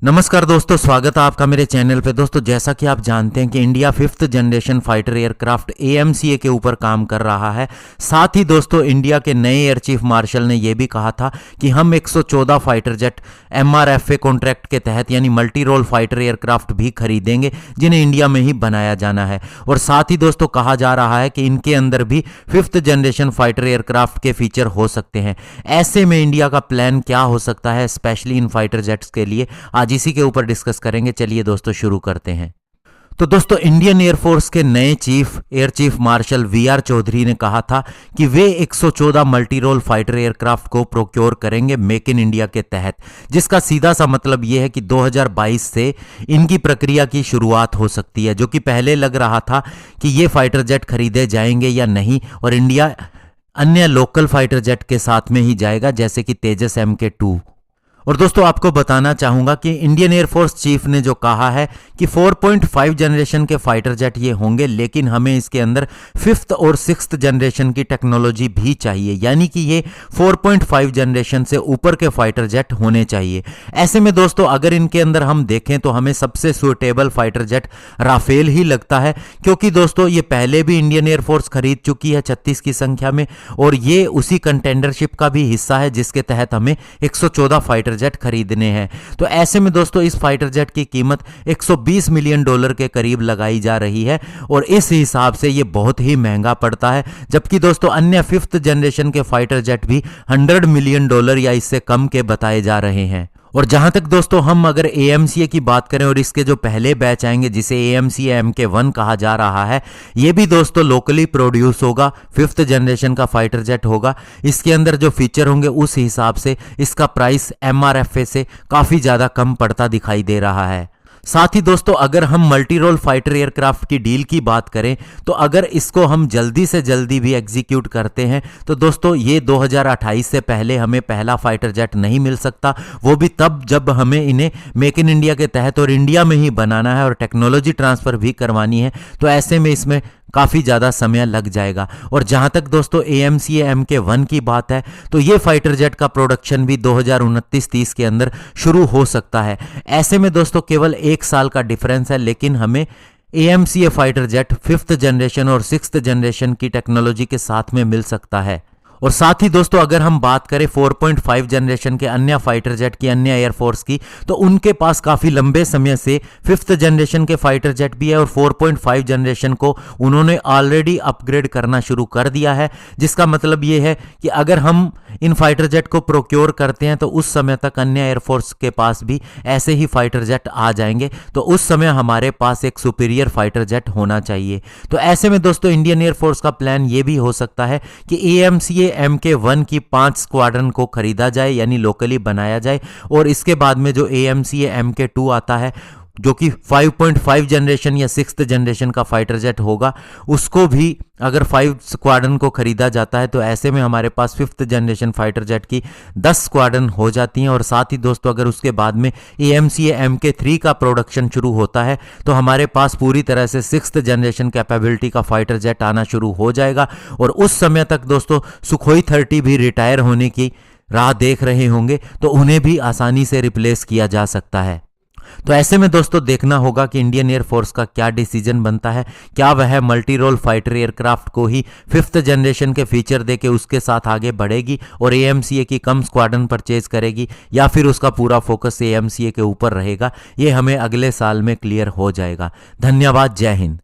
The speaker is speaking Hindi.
नमस्कार दोस्तों, स्वागत है आपका मेरे चैनल पे। दोस्तों, जैसा कि आप जानते हैं कि India 5th generation fighter aircraft AMCA के ऊपर काम कर रहा है। साथ ही दोस्तों, इंडिया के नए एयर चीफ मार्शल ने यह भी कहा था कि हम 114 फाइटर जेट MRFA कॉन्ट्रैक्ट के तहत यानी मल्टी रोल फाइटर एयरक्राफ्ट भी खरीदेंगे, जिन्हें इंडिया में ही बनाया जाना है। और साथ ही दोस्तों, कहा जा रहा है कि इनके अंदर भी 5th जनरेशन फाइटर एयरक्राफ्ट के फीचर हो सकते हैं। ऐसे में इंडिया का प्लान क्या हो सकता है, स्पेशली इन फाइटर जेट्स के लिए, आज इसी के ऊपर डिस्कस करेंगे। चलिए दोस्तों, शुरू करते हैं। तो दोस्तों, इंडियन एयरफोर्स के नए air chief marshal VR Chaudhary ने कहा था कि वे 114 मल्टी रोल फाइटर एयरक्राफ्ट को प्रोक्योर करेंगे मेक इन इंडिया के तहत, जिसका सीधा सा मतलब यह है कि 2022 से इनकी प्रक्रिया की शुरुआत हो सकती है। जो कि पहले लग रहा था कि ये फाइटर जेट खरीदे जाएंगे या नहीं, और इंडिया अन्य लोकल फाइटर जेट के साथ में ही जाएगा, जैसे कि तेजस MK2। और दोस्तों, आपको बताना चाहूंगा कि इंडियन एयरफोर्स चीफ ने जो कहा है कि 4.5 जनरेशन के फाइटर जेट ये होंगे, लेकिन हमें इसके अंदर 5th और 6th जनरेशन की टेक्नोलॉजी भी चाहिए, यानी कि ये 4.5 जनरेशन से ऊपर के फाइटर जेट होने चाहिए। ऐसे में दोस्तों, अगर इनके अंदर हम देखें तो हमें सबसे सुटेबल फाइटर जेट राफेल ही लगता है, क्योंकि दोस्तों ये पहले भी इंडियन एयरफोर्स खरीद चुकी है 36 की संख्या में, और ये उसी कंटेंडरशिप का भी हिस्सा है जिसके तहत हमें 114 फाइटर जेट खरीदने हैं। तो ऐसे में दोस्तों, इस फाइटर जेट की कीमत $120 मिलियन के करीब लगाई जा रही है, और इस हिसाब से ये बहुत ही महंगा पड़ता है। जबकि दोस्तों, अन्य 5th जनरेशन के फाइटर जेट भी $100 मिलियन या इससे कम के बताए जा रहे हैं। और जहां तक दोस्तों, हम अगर AMCA की बात करें और इसके जो पहले बैच आएंगे, जिसे AMCA MK1 कहा जा रहा है, ये भी दोस्तों लोकली प्रोड्यूस होगा, 5th जनरेशन का फाइटर जेट होगा। इसके अंदर जो फीचर होंगे उस हिसाब से इसका प्राइस MRFA से काफ़ी ज़्यादा कम पड़ता दिखाई दे रहा है। साथ ही दोस्तों, अगर हम मल्टी रोल फाइटर एयरक्राफ्ट की डील की बात करें, तो अगर इसको हम जल्दी से जल्दी भी एग्जीक्यूट करते हैं तो दोस्तों, ये 2028 से पहले हमें पहला फाइटर जेट नहीं मिल सकता। वो भी तब जब हमें इन्हें मेक इन इंडिया के तहत और इंडिया में ही बनाना है और टेक्नोलॉजी ट्रांसफ़र भी करवानी है। तो ऐसे में इसमें काफ़ी ज़्यादा समय लग जाएगा। और जहाँ तक दोस्तों AMCA MK1 की बात है, तो ये फाइटर जेट का प्रोडक्शन भी 2029-30 के अंदर शुरू हो सकता है। ऐसे में दोस्तों, केवल 1 साल का डिफरेंस है, लेकिन हमें AMCA fighter jet 5th generation और 6th जनरेशन की टेक्नोलॉजी के साथ में मिल सकता है। और साथ ही दोस्तों, अगर हम बात करें 4.5 जनरेशन के अन्य फाइटर जेट की, अन्य एयरफोर्स की, तो उनके पास काफ़ी लंबे समय से 5th जनरेशन के फाइटर जेट भी है, और 4.5 जनरेशन को उन्होंने ऑलरेडी अपग्रेड करना शुरू कर दिया है। जिसका मतलब ये है कि अगर हम इन फाइटर जेट को प्रोक्योर करते हैं तो उस समय तक अन्य एयरफोर्स के पास भी ऐसे ही फाइटर जेट आ जाएंगे, तो उस समय हमारे पास एक सुपीरियर फाइटर जेट होना चाहिए। तो ऐसे में दोस्तों, इंडियन एयरफोर्स का प्लान ये भी हो सकता है कि AMCA MK1 की 5 स्क्वाड्रन को खरीदा जाए, यानी लोकली बनाया जाए, और इसके बाद में जो AMCA MK2 आता है, जो कि 5.5 जनरेशन या 6th जनरेशन का फाइटर जेट होगा, उसको भी अगर 5 स्क्वाड्रन को खरीदा जाता है, तो ऐसे में हमारे पास 5th जनरेशन फाइटर जेट की 10 स्क्वाड्रन हो जाती हैं। और साथ ही दोस्तों, अगर उसके बाद में AMCA MK3 का प्रोडक्शन शुरू होता है, तो हमारे पास पूरी तरह से 6th जनरेशन कैपेबिलिटी का फाइटर जेट आना शुरू हो जाएगा। और उस समय तक दोस्तों, सुखोई 30 भी रिटायर होने की राह देख रहे होंगे, तो उन्हें भी आसानी से रिप्लेस किया जा सकता है। तो ऐसे में दोस्तों, देखना होगा कि इंडियन एयरफोर्स का क्या डिसीजन बनता है। क्या वह मल्टी रोल फाइटर एयरक्राफ्ट को ही 5th जनरेशन के फीचर देके उसके साथ आगे बढ़ेगी और AMCA की कम स्क्वाड्रन परचेज करेगी, या फिर उसका पूरा फोकस AMCA के ऊपर रहेगा। ये हमें अगले साल में क्लियर हो जाएगा। धन्यवाद। जय हिंद।